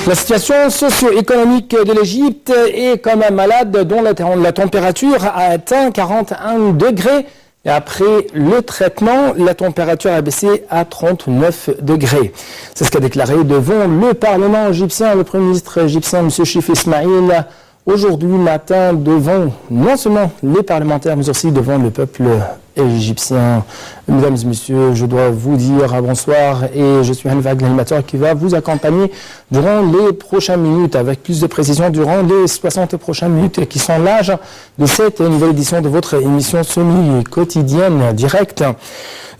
La situation socio-économique de l'Égypte est quand même malade, dont la température a atteint 41 degrés. Et après le traitement, la température a baissé à 39 degrés. C'est ce qu'a déclaré devant le Parlement égyptien le Premier ministre égyptien, M. Chif Ismail, aujourd'hui matin, devant non seulement les parlementaires, mais aussi devant le peuple égyptien. Mesdames et messieurs, je dois vous dire bonsoir et je suis Hanvag, l'animateur qui va vous accompagner durant les prochaines minutes, avec plus de précision durant les 60 prochaines minutes qui sont l'âge de cette nouvelle édition de votre émission semi-quotidienne directe.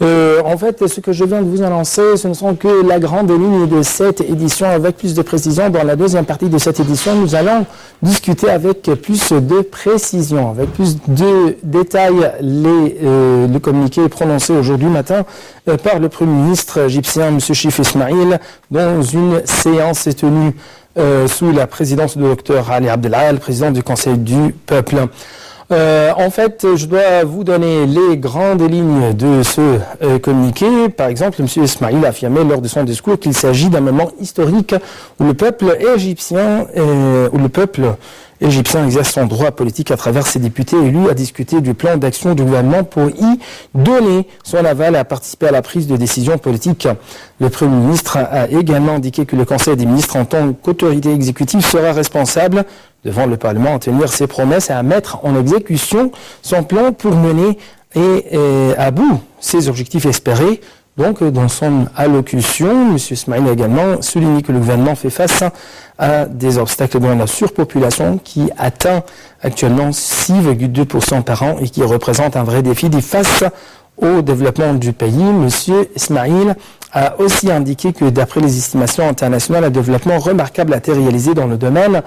En fait, ce que je viens de vous annoncer, ce ne sont que la grande ligne de cette édition. Avec plus de précision, dans la deuxième partie de cette édition, nous allons discuter avec plus de précision, avec plus de détails, le communiqué prononcé aujourd'hui matin par le Premier ministre égyptien, M. Chif Ismail, dans une séance tenue sous la présidence du Dr Ali Abdelal, président du Conseil du Peuple. En fait, je dois vous donner les grandes lignes de ce communiqué. Par exemple, M. Ismail a affirmé lors de son discours qu'il s'agit d'un moment historique où le peuple égyptien exerce son droit politique à travers ses députés élus à discuter du plan d'action du gouvernement pour y donner son aval et à participer à la prise de décision politique. Le Premier ministre a également indiqué que le Conseil des ministres, en tant qu'autorité exécutive, sera responsable devant le Parlement à tenir ses promesses et à mettre en exécution son plan pour mener à bout ses objectifs espérés. Donc, dans son allocution, M. Ismail a également souligné que le gouvernement fait face à des obstacles dans la surpopulation qui atteint actuellement 6,2% par an et qui représente un vrai défi face au développement du pays. M. Ismail a aussi indiqué que d'après les estimations internationales, un développement remarquable a été réalisé dans le domaine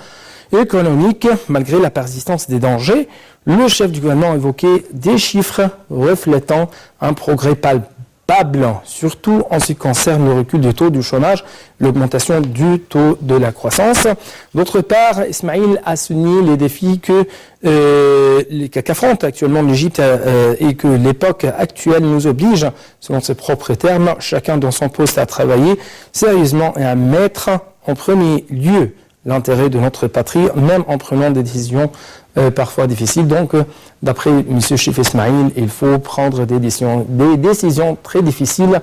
économique, malgré la persistance des dangers. Le chef du gouvernement a évoqué des chiffres reflétant un progrès palpable, surtout en ce qui concerne le recul du taux du chômage, l'augmentation du taux de la croissance. D'autre part, Ismail a souligné les défis qu'affronte actuellement l'Égypte et que l'époque actuelle nous oblige, selon ses propres termes, chacun dans son poste à travailler sérieusement et à mettre en premier lieu l'intérêt de notre patrie, même en prenant des décisions parfois difficiles. Donc, d'après M. Chif Ismail, il faut prendre des décisions très difficiles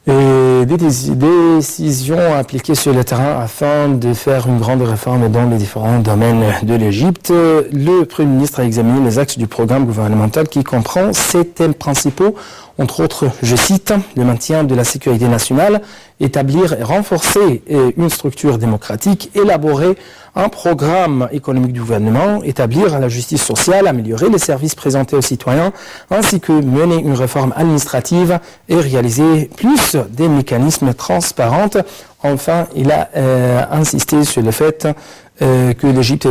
et des décisions appliquées sur le terrain afin de faire une grande réforme dans les différents domaines de l'Égypte. Le Premier ministre a examiné les axes du programme gouvernemental qui comprend 7 thèmes principaux, entre autres, je cite, le maintien de la sécurité nationale, établir et renforcer une structure démocratique, élaborer un programme économique du gouvernement, établir la justice sociale, améliorer les services présentés aux citoyens, ainsi que mener une réforme administrative et réaliser plus des mécanismes transparents. Enfin, il a insisté sur le fait que l'Égypte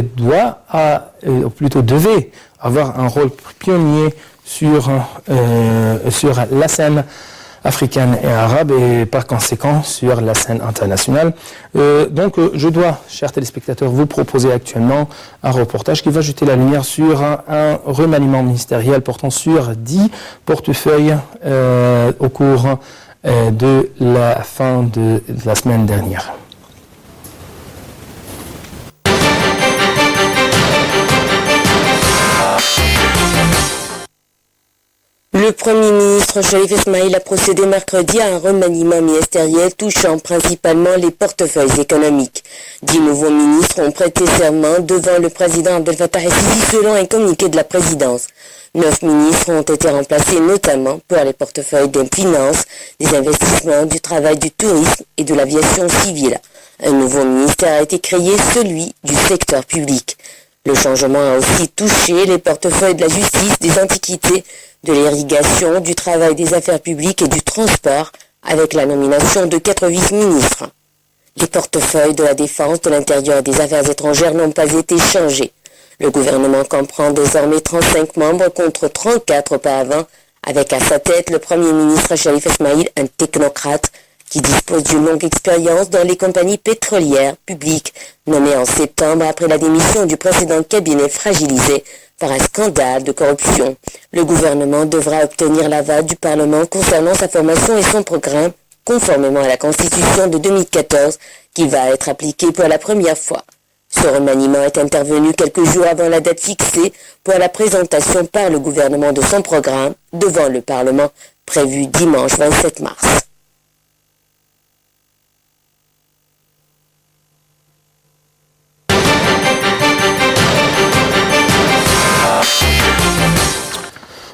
devait avoir un rôle pionnier sur la scène africaine et arabe et par conséquent sur la scène internationale. Donc je dois, chers téléspectateurs, vous proposer actuellement un reportage qui va jeter la lumière sur un remaniement ministériel portant sur 10 portefeuilles au cours de la fin de la semaine dernière. Le Premier ministre Chif Ismail a procédé mercredi à un remaniement ministériel touchant principalement les portefeuilles économiques. 10 nouveaux ministres ont prêté serment devant le président Abdel Fattah el-Sisi selon un communiqué de la présidence. 9 ministres ont été remplacés notamment pour les portefeuilles des finances, des investissements, du travail, du tourisme et de l'aviation civile. Un nouveau ministère a été créé, celui du secteur public. Le changement a aussi touché les portefeuilles de la justice, des antiquités, de l'irrigation, du travail, des affaires publiques et du transport, avec la nomination de 4 vice-ministres. Les portefeuilles de la défense, de l'intérieur et des affaires étrangères n'ont pas été changés. Le gouvernement comprend désormais 35 membres contre 34 auparavant, avec à sa tête le Premier ministre Chif Ismail, un technocrate qui dispose d'une longue expérience dans les compagnies pétrolières publiques, nommé en septembre après la démission du précédent cabinet fragilisé par un scandale de corruption. Le gouvernement devra obtenir l'aval du Parlement concernant sa formation et son programme conformément à la Constitution de 2014, qui va être appliquée pour la première fois. Ce remaniement est intervenu quelques jours avant la date fixée pour la présentation par le gouvernement de son programme devant le Parlement, prévu dimanche 27 mars.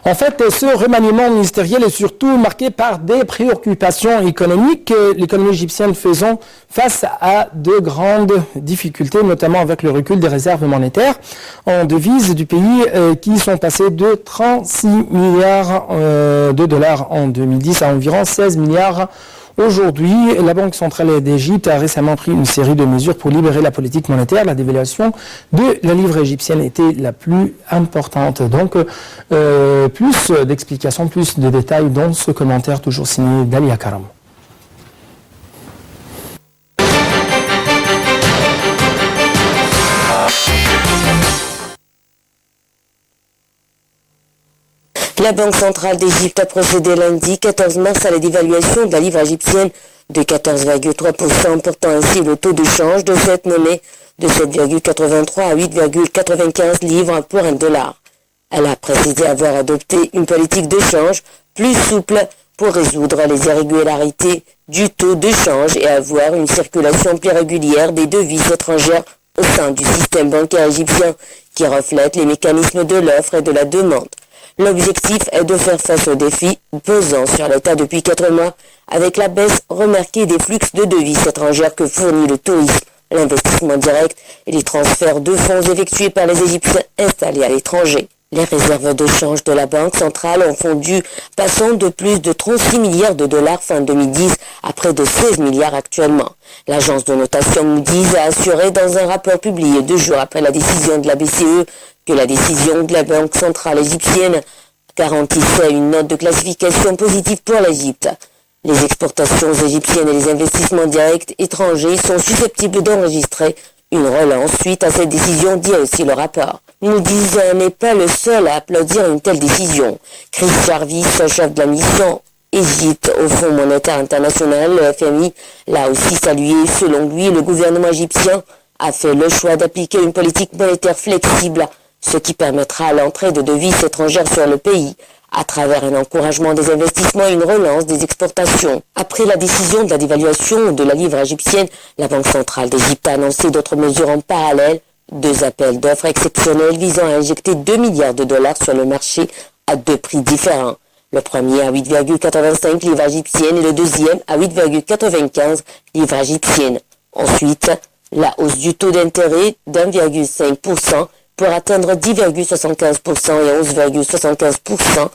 En fait, ce remaniement ministériel est surtout marqué par des préoccupations économiques, l'économie égyptienne faisant face à de grandes difficultés, notamment avec le recul des réserves monétaires en devises du pays qui sont passées de 36 milliards de dollars en 2010 à environ 16 milliards aujourd'hui. La Banque centrale d'Égypte a récemment pris une série de mesures pour libérer la politique monétaire. La dévaluation de la livre égyptienne était la plus importante. Donc, plus d'explications, plus de détails dans ce commentaire toujours signé d'Alia Karam. La Banque centrale d'Égypte a procédé lundi 14 mars à la dévaluation de la livre égyptienne de 14,3%, portant ainsi le taux de change de cette monnaie de 7,83 à 8,95 livres pour un dollar. Elle a précisé avoir adopté une politique de change plus souple pour résoudre les irrégularités du taux de change et avoir une circulation plus régulière des devises étrangères au sein du système bancaire égyptien qui reflète les mécanismes de l'offre et de la demande. L'objectif est de faire face aux défis pesant sur l'État depuis 4 mois avec la baisse remarquée des flux de devises étrangères que fournit le tourisme, l'investissement direct et les transferts de fonds effectués par les Égyptiens installés à l'étranger. Les réserves de change de la Banque centrale ont fondu, passant de plus de 36 milliards de dollars fin 2010 à près de 16 milliards actuellement. L'agence de notation Moody's a assuré dans un rapport publié 2 jours après la décision de la BCE que la décision de la Banque centrale égyptienne garantissait une note de classification positive pour l'Égypte. Les exportations égyptiennes et les investissements directs étrangers sont susceptibles d'enregistrer une relance suite à cette décision, dit aussi le rapport. Moody's n'est pas le seul à applaudir une telle décision. Chris Jarvis, chef de la mission Égypte au Fonds monétaire international, le FMI, l'a aussi salué. Selon lui, le gouvernement égyptien a fait le choix d'appliquer une politique monétaire flexible, ce qui permettra l'entrée de devises étrangères sur le pays, à travers un encouragement des investissements et une relance des exportations. Après la décision de la dévaluation de la livre égyptienne, la Banque centrale d'Égypte a annoncé d'autres mesures en parallèle, 2 appels d'offres exceptionnels visant à injecter 2 milliards de dollars sur le marché à 2 prix différents. Le premier à 8,85 livres égyptiennes et le deuxième à 8,95 livres égyptiennes. Ensuite, la hausse du taux d'intérêt d'1,5% pour atteindre 10,75% et 11,75%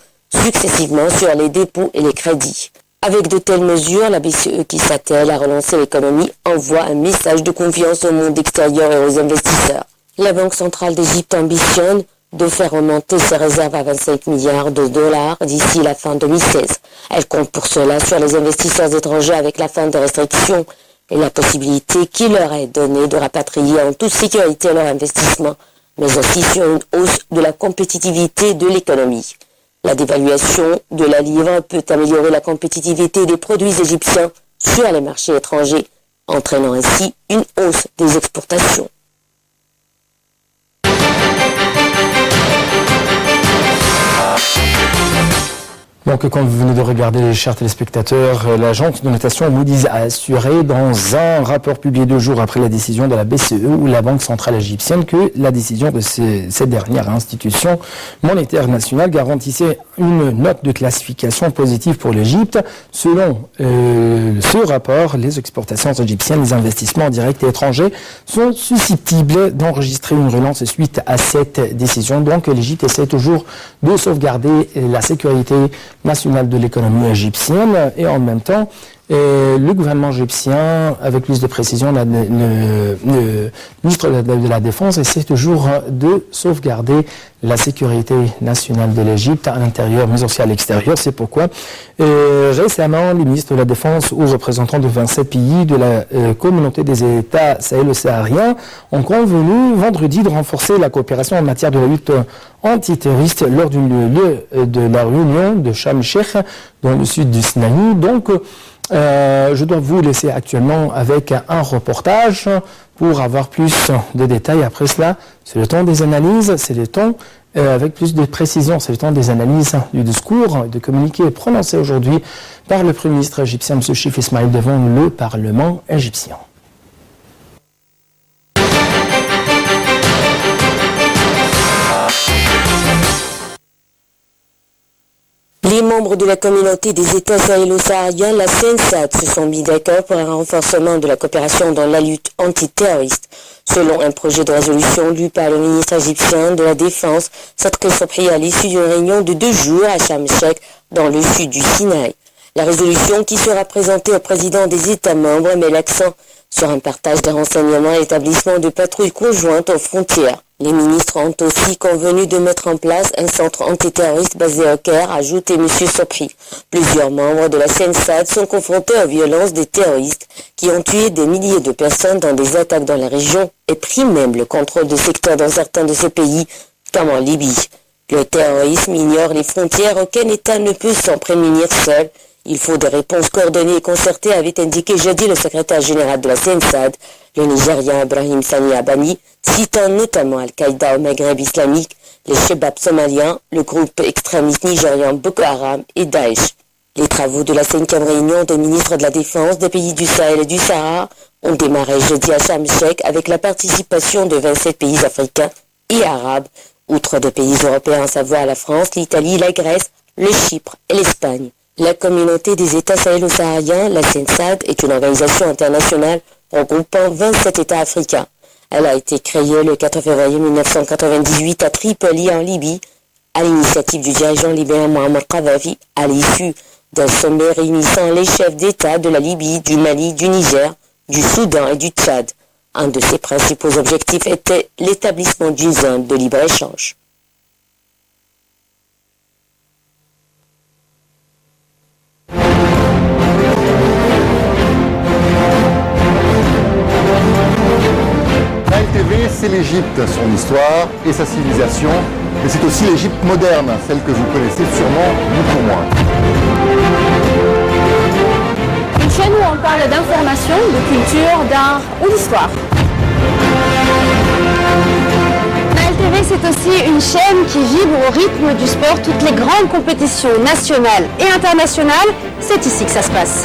successivement sur les dépôts et les crédits. Avec de telles mesures, la BCE qui s'attelle à relancer l'économie envoie un message de confiance au monde extérieur et aux investisseurs. La Banque centrale d'Égypte ambitionne de faire remonter ses réserves à 25 milliards de dollars d'ici la fin 2016. Elle compte pour cela sur les investisseurs étrangers avec la fin des restrictions et la possibilité qui leur est donnée de rapatrier en toute sécurité leur investissement, mais aussi sur une hausse de la compétitivité de l'économie. La dévaluation de la livre peut améliorer la compétitivité des produits égyptiens sur les marchés étrangers, entraînant ainsi une hausse des exportations. Donc, comme vous venez de regarder, chers téléspectateurs, l'agence de notation Moody's a assuré dans un rapport publié 2 jours après la décision de la BCE ou la Banque centrale égyptienne que la décision de cette dernière institution monétaire nationale garantissait une note de classification positive pour l'Égypte. Selon ce rapport, les exportations égyptiennes, les investissements directs et étrangers sont susceptibles d'enregistrer une relance suite à cette décision. Donc, l'Égypte essaie toujours de sauvegarder la sécurité nationale de l'économie égyptienne et en même temps le gouvernement égyptien, avec plus de précision, le ministre de la Défense essaie toujours de sauvegarder la sécurité nationale de l'Égypte à l'intérieur mais aussi à l'extérieur. C'est pourquoi récemment les ministres de la Défense ou représentants de 27 pays de la communauté des États sahélo-sahariens ont convenu vendredi de renforcer la coopération en matière de la lutte antiterroriste lors de la réunion de Sharm el-Sheikh dans le sud du Sinaï. Donc, Je dois vous laisser actuellement avec un reportage pour avoir plus de détails. Après cela, c'est le temps des analyses, c'est le temps avec plus de précision, c'est le temps des analyses du discours, de communiqué prononcé aujourd'hui par le Premier ministre égyptien, M. Chérif Ismaïl, devant le Parlement égyptien. Les membres de la communauté des États sahélo-sahariens, la CNSAD, se sont mis d'accord pour un renforcement de la coopération dans la lutte antiterroriste. Selon un projet de résolution lu par le ministre égyptien de la Défense, Sadr Sobhi, à l'issue d'une réunion de 2 jours à Sharm el-Sheikh, dans le sud du Sinaï. La résolution qui sera présentée au président des États membres met l'accent sur un partage des renseignements et l'établissement de patrouilles conjointes aux frontières. Les ministres ont aussi convenu de mettre en place un centre antiterroriste basé au Caire, a ajouté M. Sobhi. Plusieurs membres de la CNSAD sont confrontés aux violences des terroristes qui ont tué des milliers de personnes dans des attaques dans la région et pris même le contrôle de secteurs dans certains de ces pays, comme en Libye. Le terrorisme ignore les frontières, aucun État ne peut s'en prémunir seul. Il faut des réponses coordonnées et concertées, avait indiqué jeudi le secrétaire général de la CNSAD, le Nigérian Ibrahim Sani Abani, citant notamment Al-Qaïda au Maghreb islamique, les Chebab somaliens, le groupe extrémiste nigérian Boko Haram et Daesh. Les travaux de la 5e réunion des ministres de la Défense des pays du Sahel et du Sahara ont démarré jeudi à Sharm el-Sheikh avec la participation de 27 pays africains et arabes, outre des pays européens, à savoir la France, l'Italie, la Grèce, le Chypre et l'Espagne. La communauté des États sahélo-sahariens, la CNSAD, est une organisation internationale regroupant 27 États africains. Elle a été créée le 4 février 1998 à Tripoli, en Libye, à l'initiative du dirigeant libyen Mohamed Kadhafi, à l'issue d'un sommet réunissant les chefs d'État de la Libye, du Mali, du Niger, du Soudan et du Tchad. Un de ses principaux objectifs était l'établissement d'une zone de libre-échange. TV, c'est l'Égypte, son histoire et sa civilisation, mais c'est aussi l'Égypte moderne, celle que vous connaissez sûrement beaucoup moins. Une chaîne où on parle d'information, de culture, d'art ou d'histoire. Nile TV, c'est aussi une chaîne qui vibre au rythme du sport. Toutes les grandes compétitions nationales et internationales, c'est ici que ça se passe.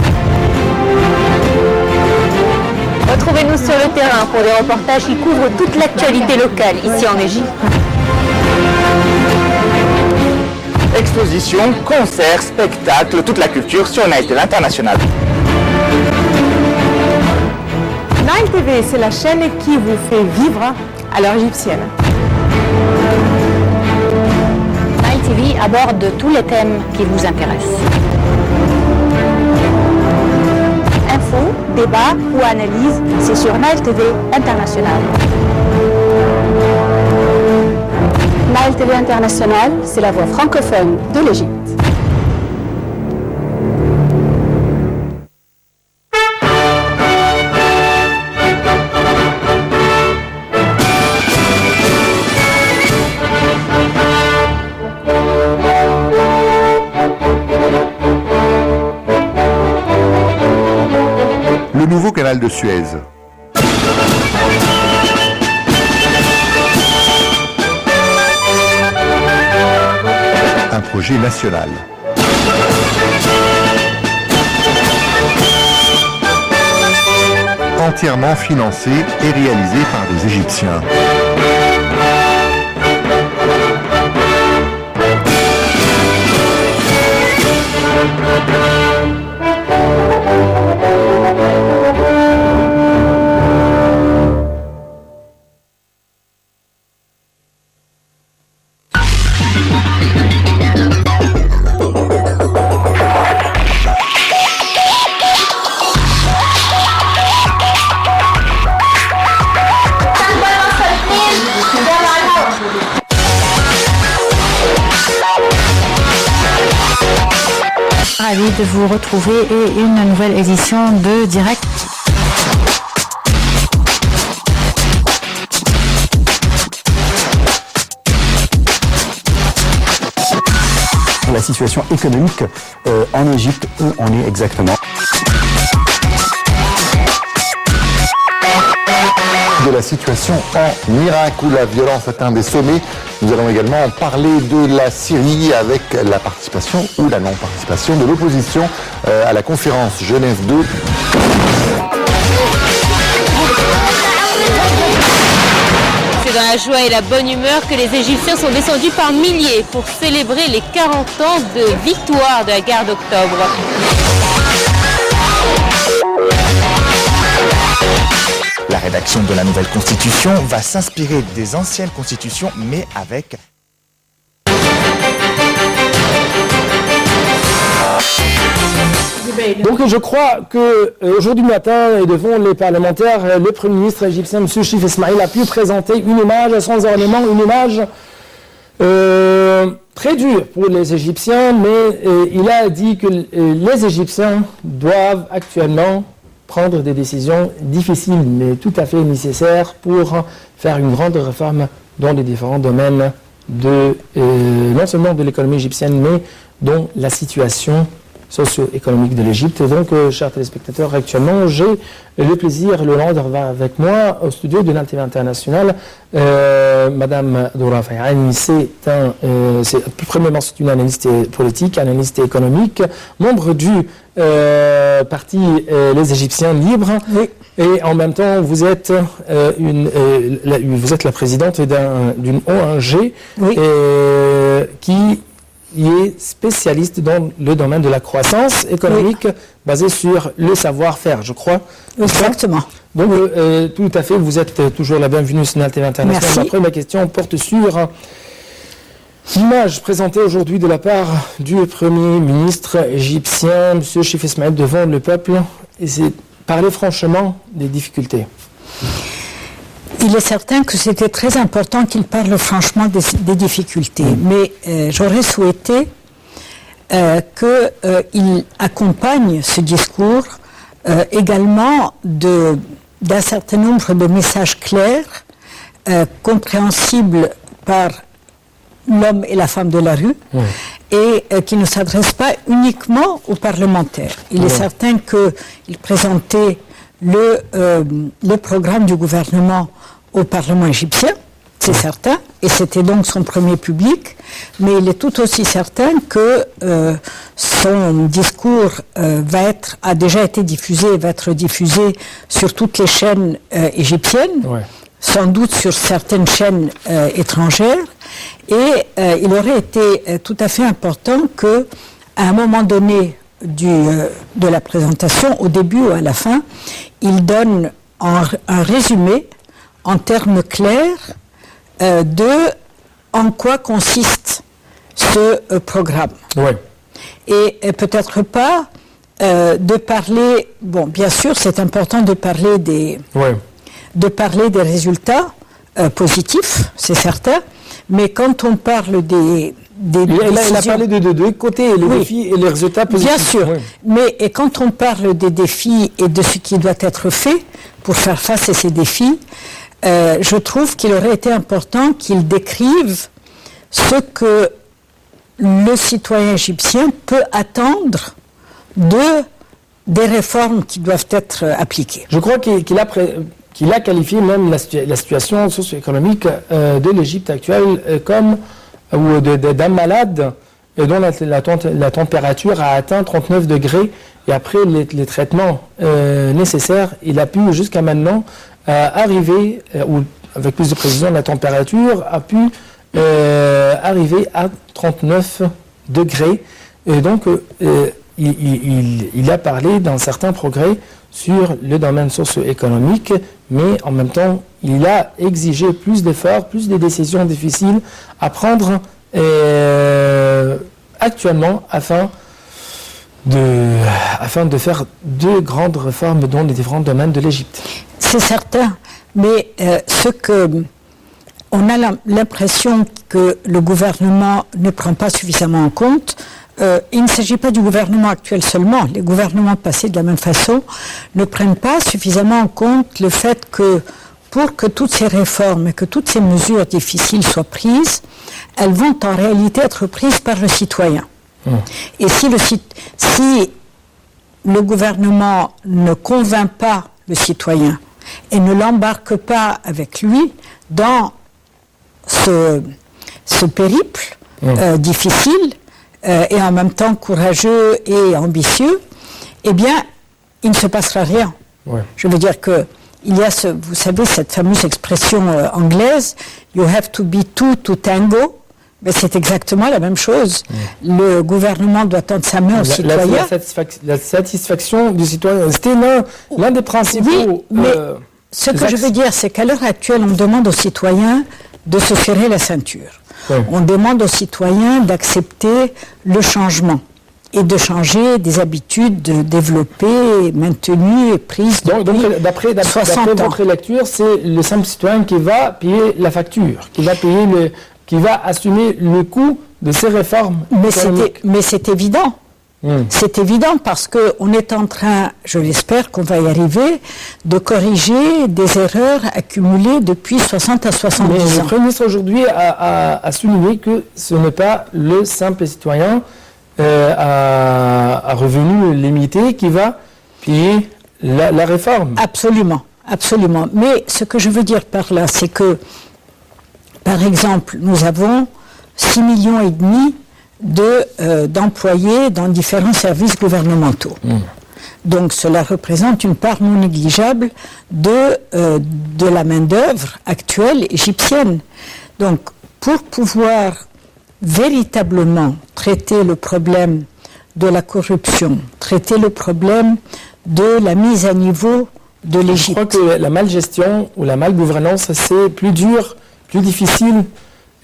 Retrouvez-nous sur le terrain pour des reportages qui couvrent toute l'actualité locale ici en Égypte. Expositions, concerts, spectacles, toute la culture sur Nile TV International. Nile TV, c'est la chaîne qui vous fait vivre à l'heure égyptienne. Nile TV aborde tous les thèmes qui vous intéressent. Infos, débats ou analyses, c'est sur Nile TV International. Nile TV International, c'est la voix francophone de l'Égypte. Le nouveau canal de Suez. Un projet national. Entièrement financé et réalisé par des Égyptiens. Ravi de vous retrouver et une nouvelle édition de Direct. La situation économique en Égypte, où on est exactement. de la situation en Irak où la violence atteint des sommets. Nous allons également parler de la Syrie avec la participation ou la non-participation de l'opposition à la conférence Genève 2. C'est dans la joie et la bonne humeur que les Égyptiens sont descendus par milliers pour célébrer les 40 ans de victoire de la guerre d'octobre. La rédaction de la nouvelle constitution va s'inspirer des anciennes constitutions, mais avec... Donc je crois qu'aujourd'hui matin, et devant les parlementaires, le Premier ministre égyptien, M. Chif Ismail, a pu présenter une image sans ornement, une image très dure pour les Égyptiens, mais il a dit que les Égyptiens doivent actuellement prendre des décisions difficiles, mais tout à fait nécessaires pour faire une grande réforme dans les différents domaines non seulement de l'économie égyptienne, mais dans la situation socio-économique de l'Égypte. Et donc, chers téléspectateurs, actuellement, j'ai le plaisir, l'honneur d'avoir avec moi au studio de l'Antenne internationale, Madame Doura Fayani. Premièrement, c'est une analyste politique, analyste économique, membre du parti Les Égyptiens Libres. Oui. Et en même temps, vous êtes la présidente d'une ONG oui. qui est spécialiste dans le domaine de la croissance économique oui. basée sur le savoir-faire, je crois. Exactement. Donc, tout à fait, vous êtes toujours la bienvenue sur la TV internationale. Merci. Après, ma question porte sur l'image présentée aujourd'hui de la part du Premier ministre égyptien, M. Chif Ismail, devant le peuple, et c'est parler franchement des difficultés. Il est certain que c'était très important qu'il parle franchement des difficultés, mais j'aurais souhaité qu'il accompagne ce discours également d'un certain nombre de messages clairs, compréhensibles par l'homme et la femme de la rue, et qui ne s'adressent pas uniquement aux parlementaires. Il est certain qu'il présentait le programme du gouvernement au Parlement égyptien, c'est certain, et c'était donc son premier public, mais il est tout aussi certain que son discours a déjà été diffusé et va être diffusé sur toutes les chaînes égyptiennes, sans doute sur certaines chaînes étrangères, et il aurait été tout à fait important qu'à un moment donné de la présentation, au début ou à la fin, il donne un résumé en termes clairs en quoi consiste ce programme. Ouais. Et peut-être pas de parler, bon, bien sûr, c'est important de parler des résultats positifs, c'est certain, mais quand on parle il a parlé de deux côtés, les défis et les résultats positifs. Bien sûr, mais quand on parle des défis et de ce qui doit être fait pour faire face à ces défis, je trouve qu'il aurait été important qu'il décrive ce que le citoyen égyptien peut attendre des réformes qui doivent être appliquées. Je crois qu'il a qualifié même la situation socio-économique de l'Égypte actuelle comme d'un malade dont la température a atteint 39 degrés et après les traitements nécessaires, il a pu jusqu'à maintenant arriver, ou avec plus de précision, la température a pu arriver à 39 degrés. Et donc, il a parlé d'un certain progrès sur le domaine socio-économique, mais en même temps, il a exigé plus d'efforts, plus de décisions difficiles à prendre actuellement afin de faire de grandes réformes dans les différents domaines de l'Égypte. C'est certain, mais on a l'impression que le gouvernement ne prend pas suffisamment en compte. Il ne s'agit pas du gouvernement actuel seulement. Les gouvernements passés de la même façon ne prennent pas suffisamment en compte le fait que pour que toutes ces réformes et que toutes ces mesures difficiles soient prises, elles vont en réalité être prises par le citoyen. Et si le gouvernement ne convainc pas le citoyen et ne l'embarque pas avec lui dans ce périple difficile et en même temps courageux et ambitieux, eh bien, il ne se passera rien. Ouais. Je veux dire que il y a vous savez, cette fameuse expression anglaise, you have to be two to tango. Mais c'est exactement la même chose. Le gouvernement doit tendre sa main aux citoyens. La satisfaction du citoyen, c'était l'un des principaux. Oui, mais ce que je veux dire, c'est qu'à l'heure actuelle, on demande aux citoyens de se serrer la ceinture. Oui. On demande aux citoyens d'accepter le changement et de changer des habitudes développées, maintenues et prises Donc d'après 60 ans. votre lecture, c'est le simple citoyen qui va payer la facture, qui va assumer le coût de ces réformes économiques. Mais c'est évident. C'est évident parce qu'on est en train, je l'espère qu'on va y arriver, de corriger des erreurs accumulées depuis 60 à 70 Mais ans. le Premier ministre aujourd'hui a souligné que ce n'est pas le simple citoyen à revenus limités qui va payer la réforme. Absolument, absolument. Mais ce que je veux dire par là, c'est que, par exemple, nous avons 6,5 millions d'employés dans différents services gouvernementaux. Donc cela représente une part non négligeable de la main-d'œuvre actuelle égyptienne. Donc pour pouvoir véritablement traiter le problème de la corruption, traiter le problème de la mise à niveau de l'Égypte. Je crois que la malgestion ou la malgouvernance, c'est plus dur, plus difficile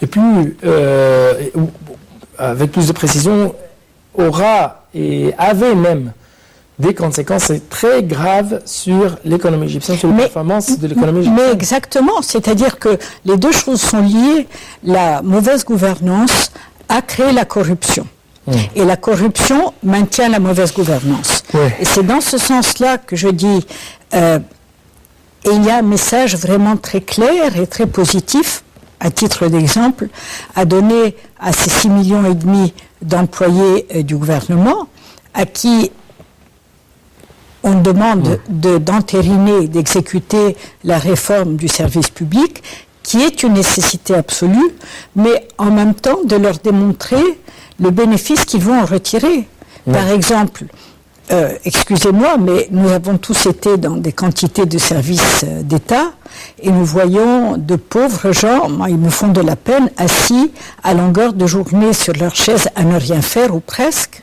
et plus, avec plus de précision, aura et avait même des conséquences très graves sur l'économie égyptienne, sur les performances de l'économie égyptienne. Mais exactement, c'est-à-dire que les deux choses sont liées. La mauvaise gouvernance a créé la corruption. Et la corruption maintient la mauvaise gouvernance. Et c'est dans ce sens-là que je dis, et il y a un message vraiment très clair et très positif, à titre d'exemple, à donner à ces 6,5 millions d'employés du gouvernement, à qui on demande d'entériner, d'exécuter la réforme du service public, qui est une nécessité absolue, mais en même temps de leur démontrer le bénéfice qu'ils vont en retirer. Par exemple, excusez-moi, mais nous avons tous été dans des quantités de services d'État et nous voyons de pauvres gens, moi, ils me font de la peine, assis à longueur de journée sur leur chaise à ne rien faire ou presque.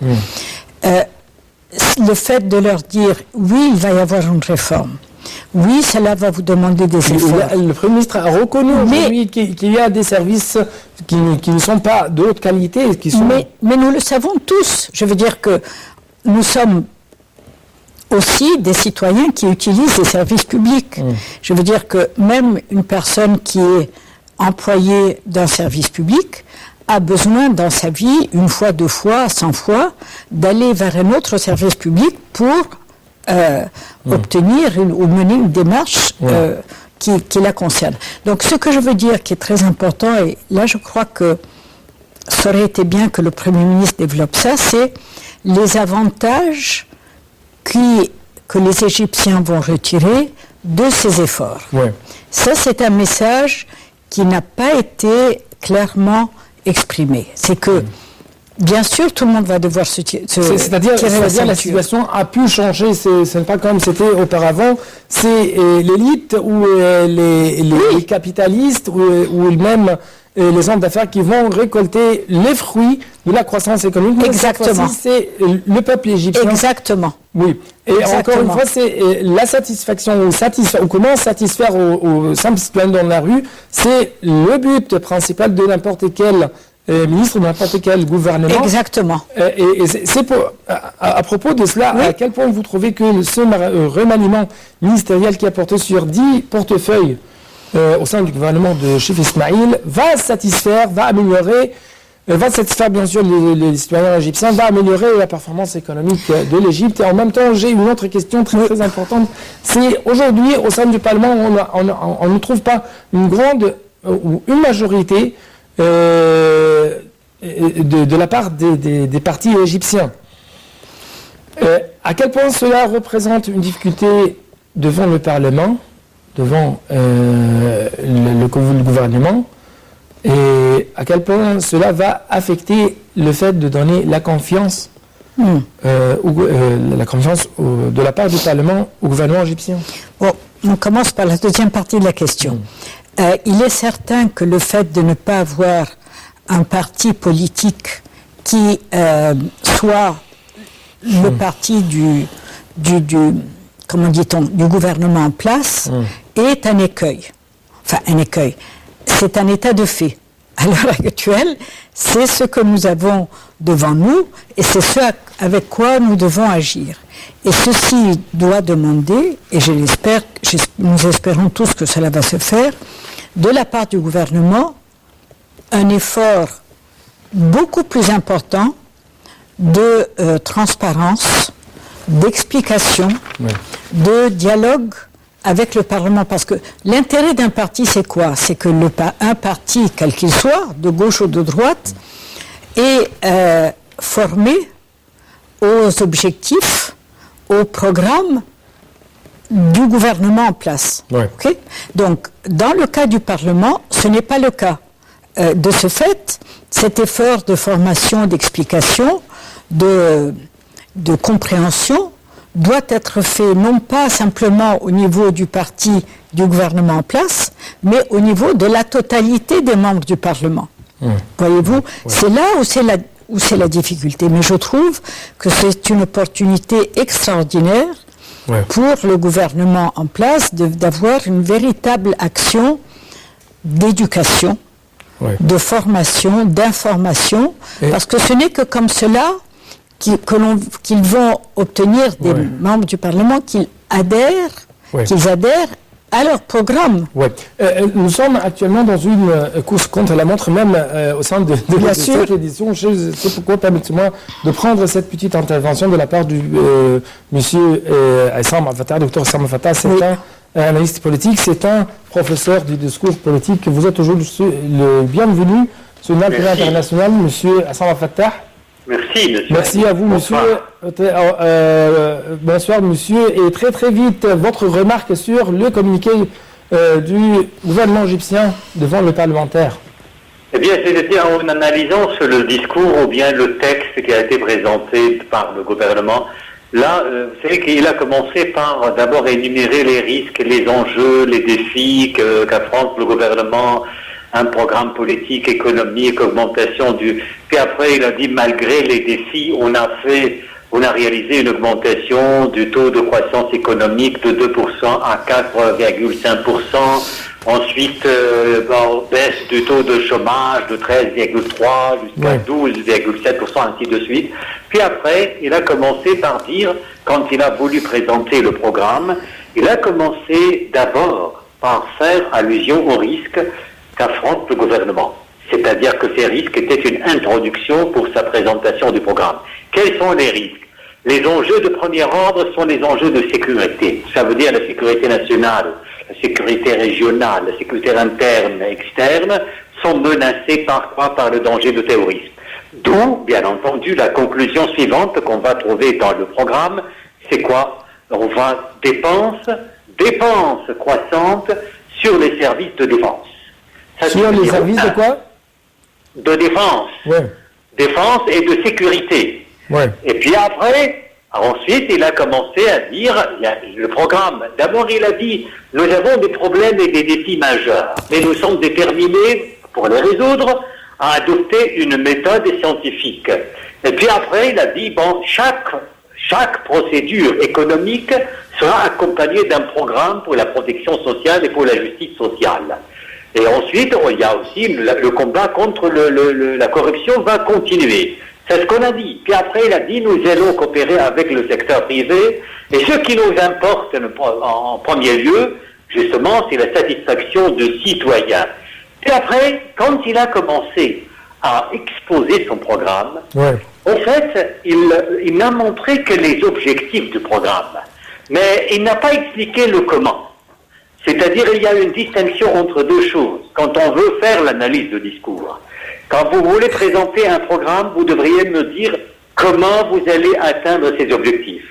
Le fait de leur dire oui, il va y avoir une réforme. Oui, cela va vous demander des efforts. Le Premier ministre a reconnu aujourd'hui qu'il y a des services qui ne sont pas de haute qualité. Mais nous le savons tous. Je veux dire que nous sommes aussi des citoyens qui utilisent les services publics. Je veux dire que même une personne qui est employée d'un service public a besoin dans sa vie, 1 fois, 2 fois, 100 fois, d'aller vers un autre service public pour obtenir ou mener une démarche qui la concerne. Donc ce que je veux dire qui est très important, et là je crois que ça aurait été bien que le Premier ministre développe ça, c'est les avantages que les Égyptiens vont retirer de ces efforts. Ça c'est un message qui n'a pas été clairement exprimé. C'est que bien sûr, tout le monde va devoir c'est-à-dire la situation a pu changer. Ce n'est pas comme c'était auparavant. C'est l'élite ou les capitalistes ou même les hommes d'affaires qui vont récolter les fruits de la croissance économique. Exactement. C'est le peuple égyptien. Exactement. Oui. Et Exactement. encore une fois, c'est la satisfaction ou comment satisfaire aux simples citoyens dans la rue. C'est le but principal de n'importe quel ministre de n'importe quel gouvernement. Exactement. Et c'est à propos de cela, à quel point vous trouvez que ce remaniement ministériel qui a porté sur 10 portefeuilles au sein du gouvernement de Chef Ismaïl va satisfaire, va améliorer, va satisfaire bien sûr les citoyens égyptiens, va améliorer la performance économique de l'Égypte. Et en même temps, j'ai une autre question très importante. C'est aujourd'hui, au sein du Parlement, on ne trouve pas une grande ou une majorité de la part des partis égyptiens. À quel point cela représente une difficulté devant le Parlement devant le gouvernement et à quel point cela va affecter le fait de donner la confiance, la confiance de la part du Parlement au gouvernement égyptien. Bon, on commence par la deuxième partie de la question. Il est certain que le fait de ne pas avoir un parti politique qui soit le parti du comment dit-on, du gouvernement en place est un écueil. Enfin, un écueil. C'est un état de fait. À l'heure actuelle, c'est ce que nous avons devant nous et c'est ce avec quoi nous devons agir. Et ceci doit demander, et nous espérons tous que cela va se faire, de la part du gouvernement, un effort beaucoup plus important de transparence, d'explication, de dialogue avec le Parlement. Parce que l'intérêt d'un parti, c'est quoi? C'est que un parti, quel qu'il soit, de gauche ou de droite, est formé aux objectifs, au programme du gouvernement en place. Okay? Donc, dans le cas du Parlement, ce n'est pas le cas. De ce fait, cet effort de formation, d'explication, de compréhension doit être fait non pas simplement au niveau du parti du gouvernement en place, mais au niveau de la totalité des membres du Parlement. Voyez-vous, c'est là où c'est la difficulté. Mais je trouve que c'est une opportunité extraordinaire pour le gouvernement en place d'avoir une véritable action d'éducation, de formation, d'information, parce que ce n'est que comme cela qu'ils vont obtenir des membres du Parlement qu'ils adhèrent à leur programme. Nous sommes actuellement dans une course contre la montre, même au sein de cette édition. C'est pourquoi permettez-moi de prendre cette petite intervention de la part du monsieur Essam Al-Fattah, docteur Essam Al-Fattah. C'est un analyste politique, c'est un professeur du discours politique. Vous êtes toujours le bienvenu sur une télé internationale, monsieur Essam Al-Fattah. Merci, monsieur. Merci à vous, monsieur. Bonsoir, monsieur. Et très, très vite, votre remarque sur le communiqué du gouvernement égyptien devant le parlementaire. Eh bien, c'est-à-dire en analysant sur le discours ou bien le texte qui a été présenté par le gouvernement, là, vous savez qu'il a commencé par d'abord énumérer les risques, les enjeux, les défis qu'affronte le gouvernement, un programme politique, économique, augmentation du... Puis après, il a dit, malgré les défis, on a réalisé une augmentation du taux de croissance économique de 2% à 4,5%. Ensuite, baisse du taux de chômage de 13,3% jusqu'à 12,7%, ainsi de suite. Puis après, il a commencé par dire, quand il a voulu présenter le programme, il a commencé d'abord par faire allusion aux risques qu'affronte le gouvernement. C'est-à-dire que ces risques étaient une introduction pour sa présentation du programme. Quels sont les risques? Les enjeux de premier ordre sont les enjeux de sécurité. Ça veut dire la sécurité nationale, la sécurité régionale, la sécurité interne et externe sont menacées par quoi? Par le danger de terrorisme. D'où, bien entendu, la conclusion suivante qu'on va trouver dans le programme, c'est quoi? On va dépenses croissantes sur les services de défense. Ça, sur les services de quoi? De défense. Défense et de sécurité. Et puis après, ensuite, il a commencé à dire, le programme, d'abord il a dit, nous avons des problèmes et des défis majeurs, mais nous sommes déterminés, pour les résoudre, à adopter une méthode scientifique. Et puis après, il a dit, bon, chaque procédure économique sera accompagnée d'un programme pour la protection sociale et pour la justice sociale. Et ensuite, il y a aussi le combat contre la corruption va continuer. C'est ce qu'on a dit. Puis après, il a dit, nous allons coopérer avec le secteur privé. Et ce qui nous importe en premier lieu, justement, c'est la satisfaction de citoyens. Puis après, quand il a commencé à exposer son programme, en fait, il n'a montré que les objectifs du programme. Mais il n'a pas expliqué le comment. C'est-à-dire, il y a une distinction entre deux choses. Quand on veut faire l'analyse de discours, quand vous voulez présenter un programme, vous devriez me dire comment vous allez atteindre ces objectifs.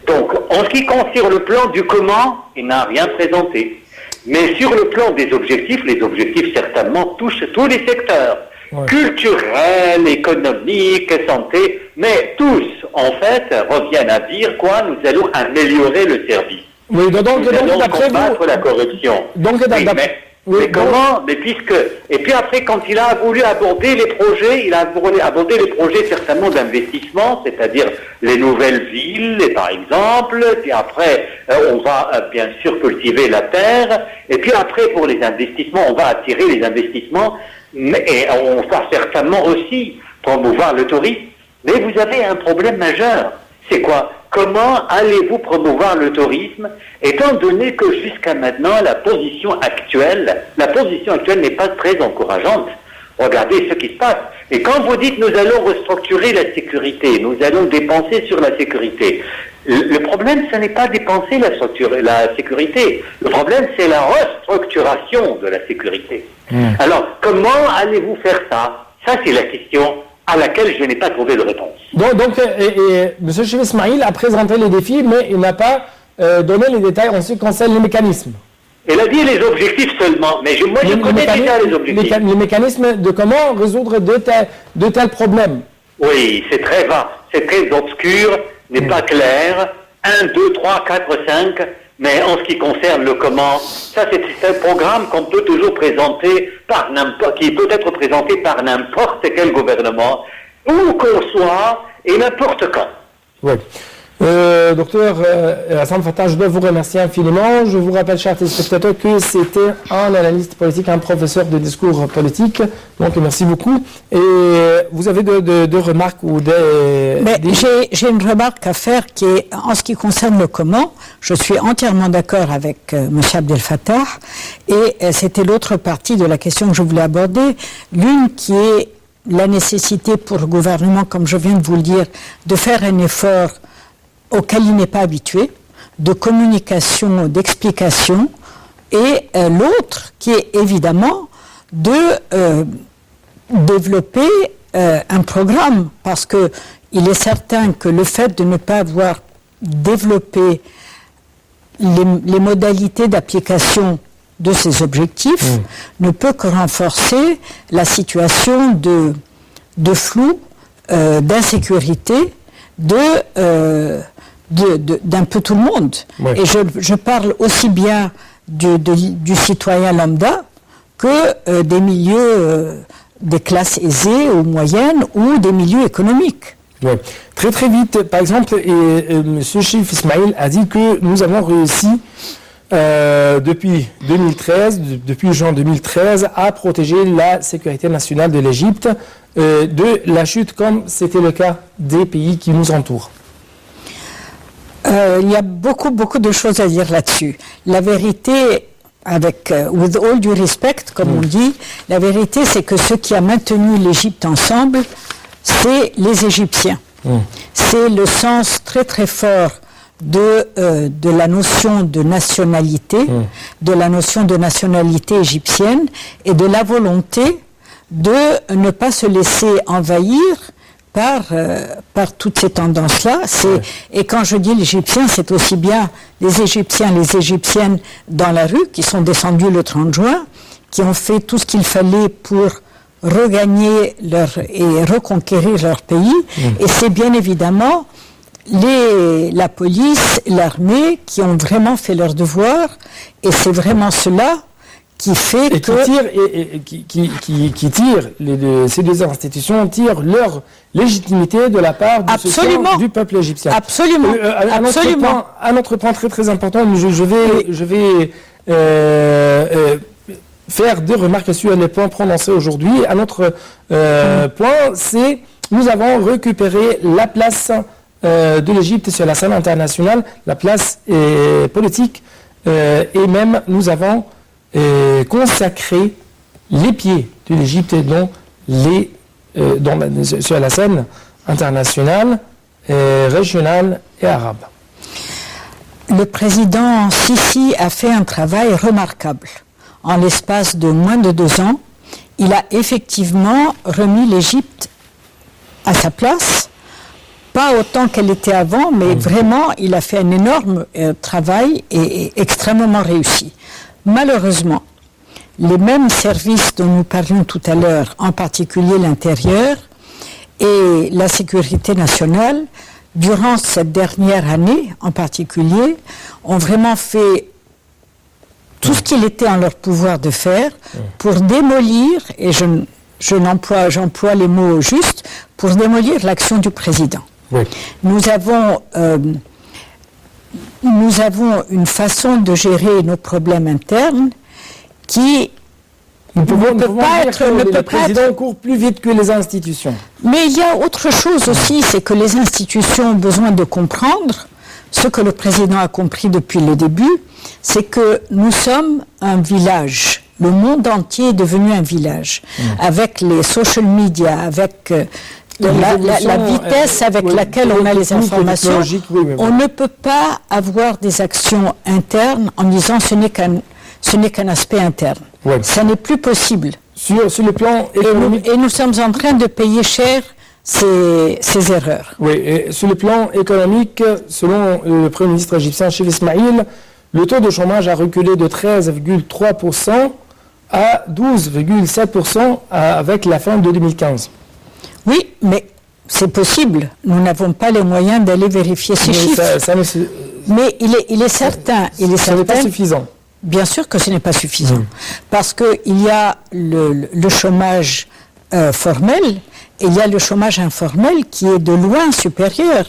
Donc, en ce qui concerne le plan du comment, il n'a rien présenté. Mais sur le plan des objectifs, les objectifs certainement touchent tous les secteurs. Ouais. Culturel, économique, santé, mais tous, en fait, reviennent à dire quoi? Nous allons améliorer le service. Oui, donc nous allons combattre la corruption. Donc, mais comment? Mais puisque... Et puis après, quand il a voulu aborder les projets, il a voulu aborder les projets certainement d'investissement, c'est-à-dire les nouvelles villes, par exemple. Puis après, on va bien sûr cultiver la terre. Et puis après, pour les investissements, on va attirer les investissements. Et on va certainement aussi promouvoir le tourisme. Mais vous avez un problème majeur. C'est quoi? Comment allez-vous promouvoir le tourisme, étant donné que jusqu'à maintenant, la position actuelle n'est pas très encourageante. Regardez ce qui se passe. Et quand vous dites nous allons restructurer la sécurité, nous allons dépenser sur la sécurité, le problème, ce n'est pas dépenser la sécurité. Le problème, c'est la restructuration de la sécurité. Alors, comment allez-vous faire ça? Ça, c'est la question à laquelle je n'ai pas trouvé de réponse. Donc M. Chérif Ismail a présenté les défis, mais il n'a pas donné les détails en ce qui concerne les mécanismes. Il a dit les objectifs seulement, mais moi je connais déjà les objectifs. Les mécanismes de comment résoudre de tels problèmes. Oui, c'est très vague, c'est très obscur, n'est pas clair. 1, 2, 3, 4, 5... Mais en ce qui concerne le comment, ça c'est un programme qu'on peut toujours présenter qui peut être présenté par n'importe quel gouvernement, où qu'on soit et n'importe quand. Oui. Docteur Hassan Fattah, je dois vous remercier infiniment. Je vous rappelle, chers téléspectateurs, que c'était un analyste politique, un professeur de discours politique. Donc, merci beaucoup. Et vous avez deux remarques ou des... J'ai une remarque à faire qui est, en ce qui concerne le comment, je suis entièrement d'accord avec M. Abdel Fattah. Et c'était l'autre partie de la question que je voulais aborder. L'une qui est la nécessité pour le gouvernement, comme je viens de vous le dire, de faire un effort auquel il n'est pas habitué, de communication, d'explication, et l'autre qui est évidemment de développer un programme, parce que il est certain que le fait de ne pas avoir développé les modalités d'application de ces objectifs ne peut que renforcer la situation de flou, d'insécurité, d'un peu tout le monde. Oui. Et je parle aussi bien du citoyen lambda que des milieux, des classes aisées ou moyennes ou des milieux économiques. Oui. Très très vite, par exemple, M. Chérif Ismail a dit que nous avons réussi depuis 2013, depuis juin 2013, à protéger la sécurité nationale de l'Égypte de la chute, comme c'était le cas des pays qui nous entourent. Il y a beaucoup de choses à dire là-dessus. La vérité, with all due respect, comme on dit, la vérité c'est que ce qui a maintenu l'Égypte ensemble, c'est les Égyptiens. C'est le sens très très fort de la notion de nationalité, de la notion de nationalité égyptienne et de la volonté de ne pas se laisser envahir par toutes ces tendances-là. Et quand je dis l'Égyptien, c'est aussi bien les Égyptiens, les Égyptiennes dans la rue qui sont descendus le 30 juin, qui ont fait tout ce qu'il fallait pour regagner et reconquérir leur pays. Et c'est bien évidemment la police, l'armée qui ont vraiment fait leur devoir. Et c'est vraiment cela qui fait et qui tire ces deux institutions tirent leur légitimité de la part du peuple égyptien. Absolument. Un autre point très très important, je vais faire deux remarques sur les points prononcés aujourd'hui. Un autre point, c'est nous avons récupéré la place de l'Égypte sur la scène internationale, la place politique, et même nous avons consacrer les pieds de l'Égypte sur la scène internationale, régionale et arabe. Le président Sisi a fait un travail remarquable. En l'espace de moins de 2 ans, il a effectivement remis l'Égypte à sa place, pas autant qu'elle était avant, mais vraiment il a fait un énorme travail et extrêmement réussi. malheureusement, les mêmes services dont nous parlions tout à l'heure, en particulier l'intérieur et la sécurité nationale, durant cette dernière année en particulier, ont vraiment fait tout ce qu'il était en leur pouvoir de faire pour démolir, et j'emploie les mots justes, pour démolir l'action du président. Oui. Nous avons une façon de gérer nos problèmes internes qui ne peut pas être... Le président court plus vite que les institutions. Mais il y a autre chose aussi, c'est que les institutions ont besoin de comprendre ce que le président a compris depuis le début, c'est que nous sommes un village. Le monde entier est devenu un village. Avec les social media, avec la vitesse avec laquelle on a les informations, on ne peut pas avoir des actions internes en disant ce n'est qu'un aspect interne. Ça n'est plus possible. Sur le plan économique... Et nous sommes en train de payer cher ces erreurs. Oui, et sur le plan économique, selon le Premier ministre égyptien Chérif Ismaïl, le taux de chômage a reculé de 13,3% à 12,7% avec la fin de 2015. Oui, mais c'est possible. Nous n'avons pas les moyens d'aller vérifier ces chiffres. Mais il est certain... Ça n'est pas suffisant. Bien sûr que ce n'est pas suffisant. Parce qu'il y a le chômage formel et il y a le chômage informel qui est de loin supérieur,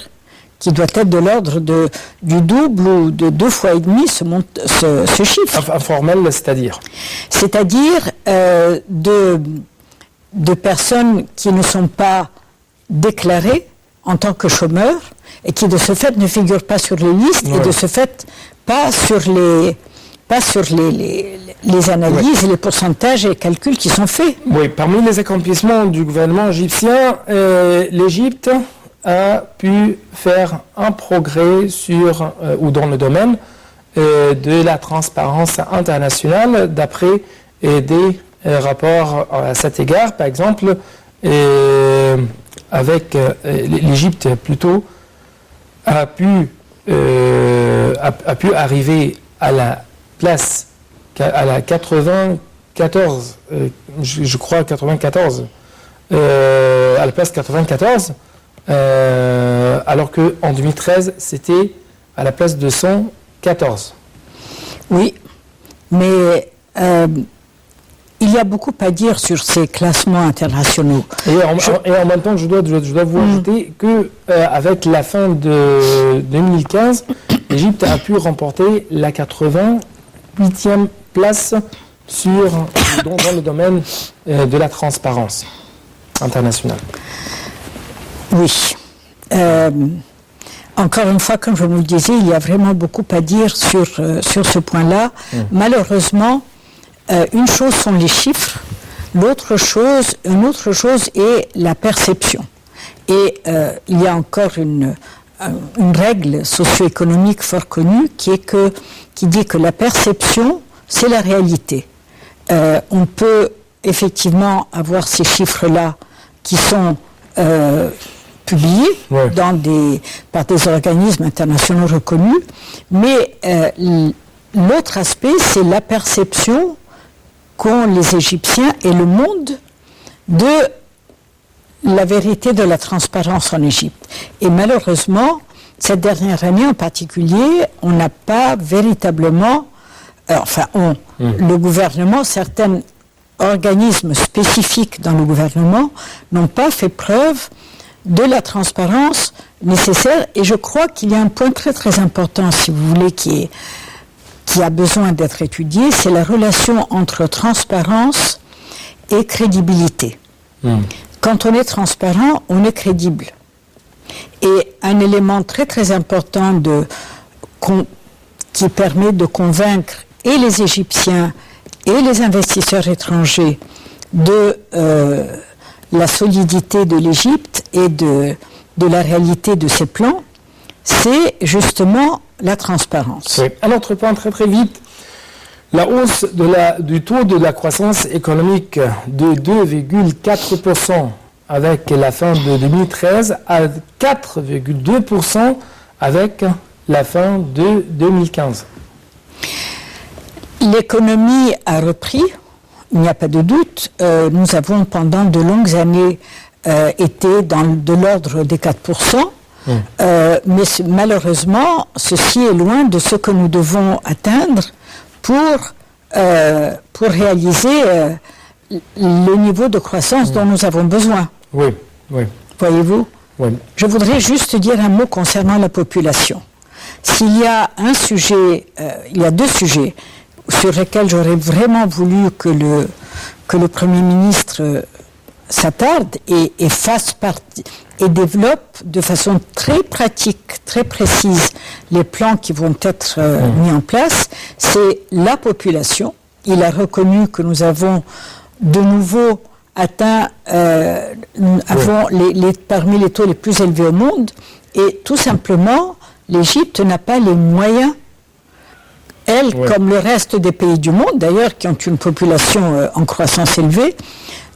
qui doit être de l'ordre du double ou de 2 fois et demi ce chiffre. Informel, c'est-à-dire? C'est-à-dire de personnes qui ne sont pas déclarées en tant que chômeurs et qui de ce fait ne figurent pas sur les listes et de ce fait pas sur les analyses et les pourcentages et les calculs qui sont faits. Oui, parmi les accomplissements du gouvernement égyptien, l'Égypte a pu faire un progrès ou dans le domaine de la transparence internationale d'après des rapports à cet égard. Par exemple, avec l'Égypte plutôt a pu arriver à la place, à la 94, je crois 94, à la place 94, alors qu'en 2013, c'était à la place 214. Oui, mais il y a beaucoup à dire sur ces classements internationaux. Et en même temps, je dois vous ajouter qu'avec la fin de 2015, l'Égypte a pu remporter la 88e place dans le domaine de la transparence internationale. Oui. Encore une fois, comme je vous le disais, il y a vraiment beaucoup à dire sur ce point-là. Malheureusement, une chose sont les chiffres, une autre chose est la perception. Et il y a encore une règle socio-économique fort connue qui dit que la perception, c'est la réalité. On peut effectivement avoir ces chiffres-là qui sont publiés par des organismes internationaux reconnus, mais l'autre aspect, c'est la perception qu'ont les Égyptiens et le monde de la vérité de la transparence en Égypte. Et malheureusement, cette dernière année en particulier, on n'a pas véritablement, le gouvernement, certains organismes spécifiques dans le gouvernement n'ont pas fait preuve de la transparence nécessaire. Et je crois qu'il y a un point très très important, si vous voulez, qui a besoin d'être étudié, c'est la relation entre transparence et crédibilité. Quand on est transparent, on est crédible. Et un élément très très important qui permet de convaincre et les Égyptiens et les investisseurs étrangers de la solidité de l'Égypte et de la réalité de ses plans, c'est justement la transparence. Oui. Un autre point très très vite, la hausse du taux de la croissance économique de 2,4% avec la fin de 2013 à 4,2% avec la fin de 2015. L'économie a repris, il n'y a pas de doute. Nous avons pendant de longues années été de l'ordre des 4%. Mais malheureusement, ceci est loin de ce que nous devons atteindre pour réaliser le niveau de croissance dont nous avons besoin. Oui, oui. Voyez-vous ? Oui. Je voudrais juste dire un mot concernant la population. S'il y a un sujet, il y a deux sujets sur lesquels j'aurais vraiment voulu que le Premier ministre s'attarde et fasse partie et développe de façon très pratique, très précise les plans qui vont être mis en place, c'est la population. Il a reconnu que nous avons de nouveau atteint parmi les taux les plus élevés au monde, et tout simplement l'Égypte n'a pas les moyens, elle, comme le reste des pays du monde d'ailleurs, qui ont une population en croissance élevée,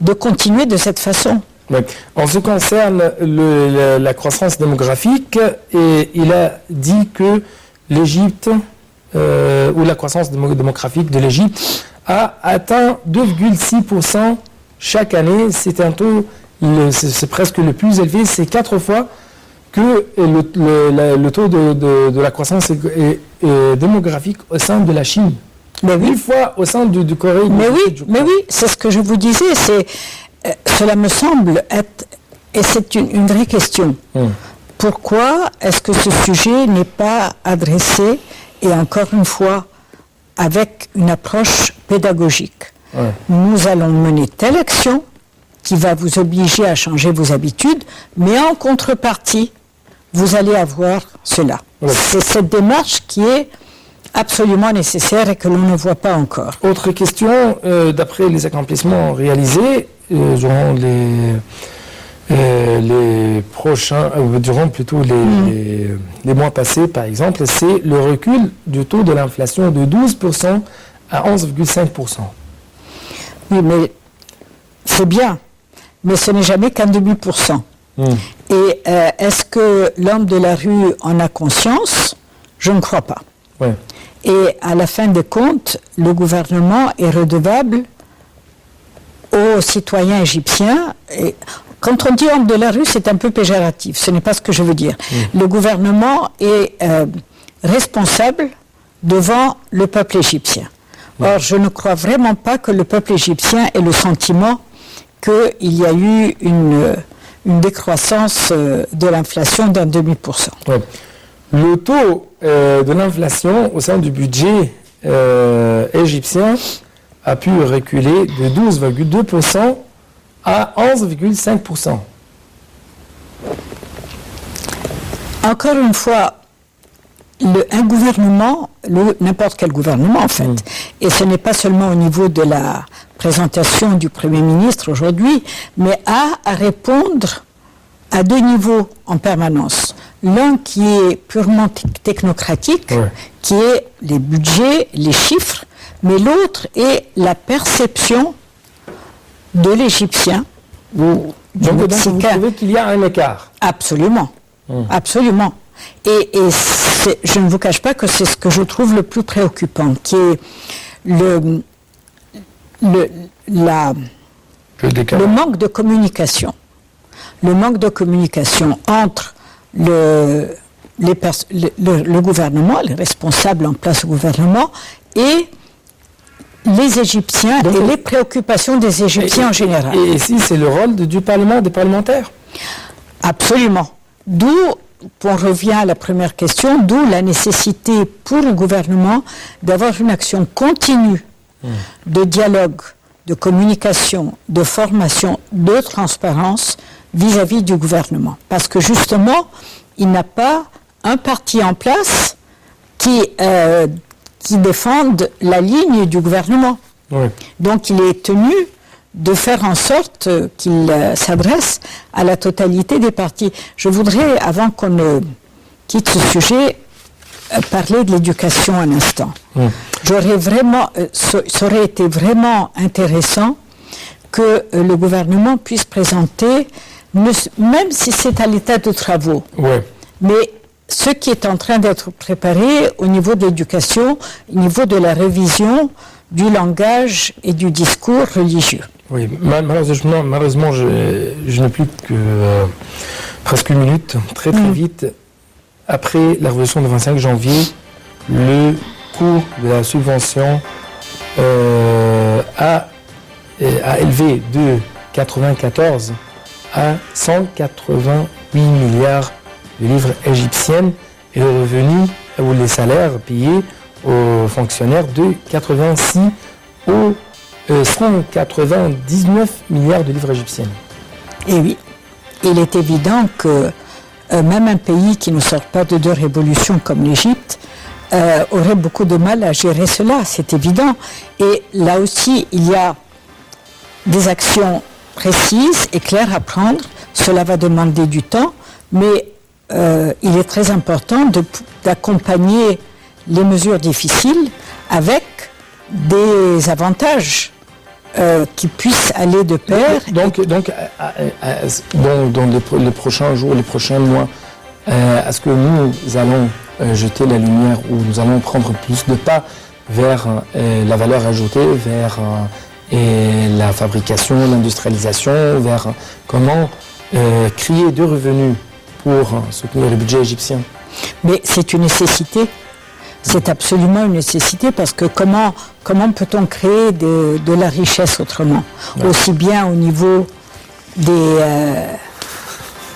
de continuer de cette façon. Oui. En ce qui concerne la croissance démographique, et il a dit que l'Égypte, ou la croissance démographique de l'Égypte, a atteint 2,6% chaque année. C'est un taux, c'est presque le plus élevé, c'est 4 fois que le taux de la croissance démographique au sein de la Chine. Mais oui. 8 fois au sein du Corée. Mais oui, c'est ce que je vous disais. Cela me semble être, et c'est une vraie question. Pourquoi est-ce que ce sujet n'est pas adressé, et encore une fois, avec une approche pédagogique? Nous allons mener telle action qui va vous obliger à changer vos habitudes, mais en contrepartie, vous allez avoir cela. C'est cette démarche qui est absolument nécessaire et que l'on ne voit pas encore. Autre question, d'après les accomplissements réalisés durant les prochains, durant plutôt les mois passés par exemple, c'est le recul du taux de l'inflation de 12% à 11,5%. Oui, mais c'est bien, mais ce n'est jamais qu'un demi%. Et est-ce que l'homme de la rue en a conscience? Je ne crois pas. Et à la fin des comptes, le gouvernement est redevable aux citoyens égyptiens. Et quand on dit homme de la rue, c'est un peu péjoratif, ce n'est pas ce que je veux dire. Le gouvernement est responsable devant le peuple égyptien. Or, je ne crois vraiment pas que le peuple égyptien ait le sentiment qu'il y a eu une décroissance de l'inflation d'un demi%. Le taux de l'inflation au sein du budget égyptien a pu reculer de 12,2% à 11,5%. Encore une fois, un gouvernement, n'importe quel gouvernement en fait, et ce n'est pas seulement au niveau de la présentation du Premier ministre aujourd'hui, mais a à répondre à deux niveaux en permanence. L'un qui est purement technocratique, qui est les budgets, les chiffres, mais l'autre est la perception de l'Égyptien ou du Mexicain. Vous trouvez qu'il y a un écart? Absolument, absolument. Et je ne vous cache pas que c'est ce que je trouve le plus préoccupant, qui est le manque de communication. Le manque de communication entre le gouvernement, les responsables en place au gouvernement, et les Égyptiens. Donc, et les préoccupations des Égyptiens en général. Et ici, c'est le rôle du Parlement, des parlementaires. Absolument. D'où, on revient à la première question, d'où la nécessité pour le gouvernement d'avoir une action continue de dialogue, de communication, de formation, de transparence vis-à-vis du gouvernement. Parce que justement, il n'a pas un parti en place qui défende la ligne du gouvernement. Donc il est tenu de faire en sorte qu'il s'adresse à la totalité des partis. Je voudrais, avant qu'on ne quitte ce sujet, parler de l'éducation un instant. J'aurais vraiment, ça aurait été vraiment intéressant que le gouvernement puisse présenter, même si c'est à l'état de travaux, mais ce qui est en train d'être préparé au niveau de l'éducation, au niveau de la révision du langage et du discours religieux. Oui, malheureusement je n'ai plus que presque une minute, très vite. Après la révolution du 25 janvier, le coût de la subvention a élevé de 94 à 188 milliards de livres égyptiennes et le revenu ou les salaires payés aux fonctionnaires de 86 aux 199 milliards de livres égyptiennes. Et oui, il est évident que même un pays qui ne sort pas de deux révolutions comme l'Égypte aurait beaucoup de mal à gérer cela, c'est évident. Et là aussi, il y a des actions précises et claires à prendre. Cela va demander du temps, mais il est très important d'accompagner les mesures difficiles avec des avantages qui puissent aller de pair. Donc dans les prochains jours, les prochains mois, est-ce que nous allons jeter la lumière ou nous allons prendre plus de pas vers la valeur ajoutée, vers la fabrication, l'industrialisation, vers comment créer de revenus pour soutenir le budget égyptien? Mais c'est une nécessité. C'est absolument une nécessité parce que comment peut-on créer de la richesse autrement? Aussi bien au niveau des...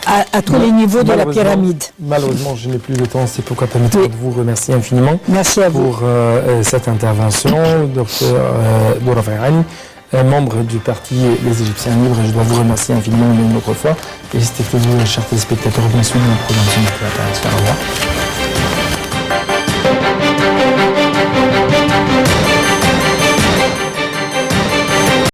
à tous les niveaux de la pyramide. Malheureusement, je n'ai plus de temps. C'est pourquoi permettez-moi de vous remercier infiniment. Merci à vous. Pour cette intervention, Dr Doura Ferrani, membre du parti Les Égyptiens Libres. Je dois vous remercier infiniment une autre fois. Et c'était vous, chers téléspectateurs, bien sûr, de la programmation de Au revoir.